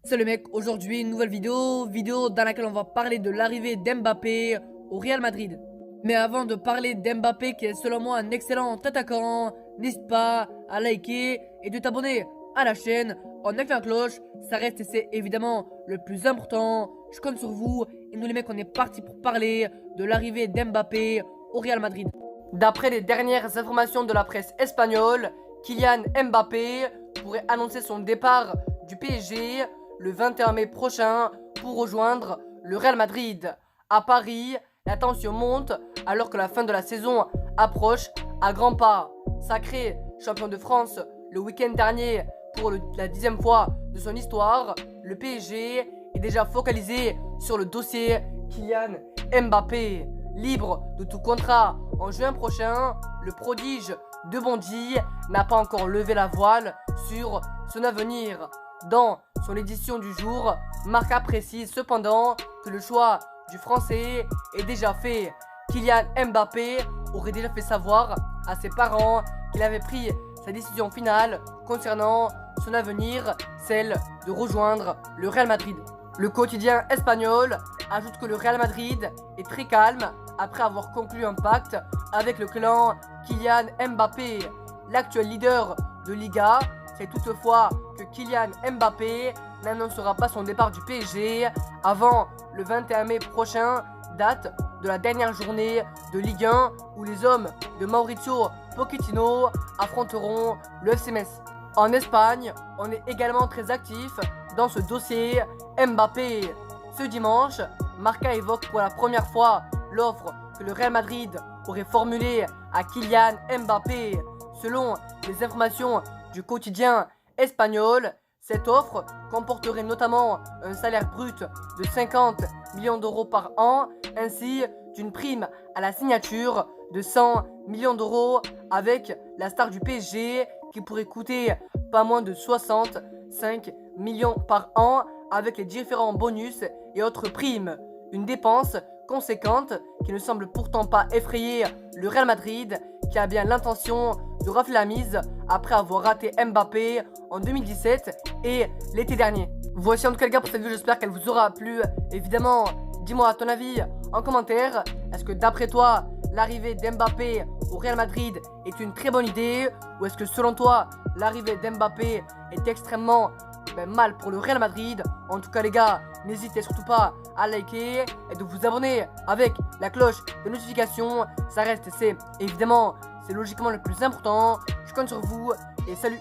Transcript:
Salut mec, aujourd'hui une nouvelle vidéo dans laquelle on va parler de l'arrivée d'Mbappé au Real Madrid. Mais avant de parler d'Mbappé qui est selon moi un excellent attaquant, n'hésite pas à liker et de t'abonner à la chaîne en activant la cloche, ça reste et c'est évidemment le plus important. Je compte sur vous et nous les mecs on est parti pour parler de l'arrivée d'Mbappé au Real Madrid. D'après les dernières informations de la presse espagnole, Kylian Mbappé pourrait annoncer son départ du PSG le 21 mai prochain pour rejoindre le Real Madrid. À Paris, la tension monte alors que la fin de la saison approche à grands pas. Sacré champion de France le week-end dernier pour la 10e fois de son histoire, le PSG est déjà focalisé sur le dossier Kylian Mbappé. Libre de tout contrat en juin prochain, le prodige de Bondy n'a pas encore levé la voile sur son avenir. Dans son édition du jour, Marca précise cependant que le choix du Français est déjà fait. Kylian Mbappé aurait déjà fait savoir à ses parents qu'il avait pris sa décision finale concernant son avenir, celle de rejoindre le Real Madrid. Le quotidien espagnol ajoute que le Real Madrid est très calme après avoir conclu un pacte avec le clan Kylian Mbappé. L'actuel leader de Liga sait toutefois que Kylian Mbappé n'annoncera pas son départ du PSG avant le 21 mai prochain, date de la dernière journée de Ligue 1 où les hommes de Mauricio Pochettino affronteront le FC Metz. En Espagne, on est également très actif dans ce dossier Mbappé. Ce dimanche, Marca évoque pour la première fois l'offre que le Real Madrid aurait formulée à Kylian Mbappé. Selon les informations du quotidien espagnol, cette offre comporterait notamment un salaire brut de 50 millions d'euros par an, ainsi d'une prime à la signature de 100 millions d'euros avec la star du PSG qui pourrait coûter pas moins de 65 millions par an avec les différents bonus et autres primes. Une dépense conséquente qui ne semble pourtant pas effrayer le Real Madrid qui a bien l'intention de rafler la mise après avoir raté Mbappé en 2017 et l'été dernier. Voici en tout cas les gars pour cette vidéo, j'espère qu'elle vous aura plu. Évidemment, dis-moi à ton avis en commentaire, est-ce que d'après toi l'arrivée d'Mbappé au Real Madrid est une très bonne idée ou est-ce que selon toi l'arrivée d'Mbappé est extrêmement mal pour le Real Madrid? En tout cas les gars, n'hésitez surtout pas à liker et de vous abonner avec la cloche de notification. Ça reste, c'est évidemment, c'est logiquement le plus important. Je compte sur vous et salut.